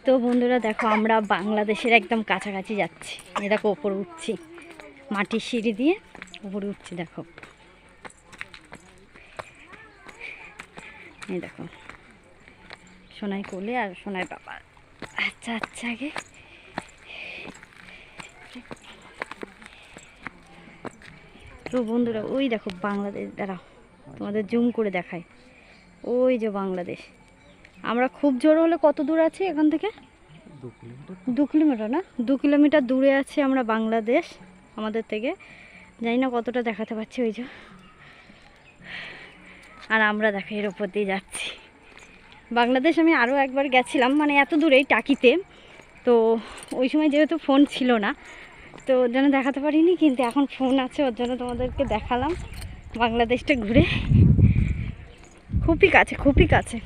তো বন্ধুরা দেখো আমরা বাংলাদেশের একদম কাছাকাছি যাচ্ছি। এই দেখো ওপরে উঠছি, মাটির সিঁড়ি দিয়ে উপরে উঠছি। দেখো এই দেখো সোনাই কোলে আর সোনাই বাবা। আচ্ছা আচ্ছা আগে তো বন্ধুরা ওই দেখো বাংলাদেশ, দাঁড়াও তোমাদের জুম করে দেখায়। ওই যে বাংলাদেশ। আমরা খুব জোর হলে কত দূর আছে এখান থেকে? 2 কিলোমিটার না, 2 কিলোমিটার দূরে আছে আমরা বাংলাদেশ আমাদের থেকে। জানি না কতটা দেখাতে পাচ্ছি। ওই যে আর আমরা দেখো এর ওপর দিয়ে যাচ্ছি। বাংলাদেশ আমি আরও একবার গেছিলাম, মানে এত দূরেই টাকিতে। তো ওই সময় যেহেতু ফোন ছিল না তো ওর জন্য দেখাতে পারিনি, কিন্তু এখন ফোন আছে ওর জন্য তোমাদেরকে দেখালাম বাংলাদেশটা ঘুরে। খুবই কাছে, খুবই কাছে।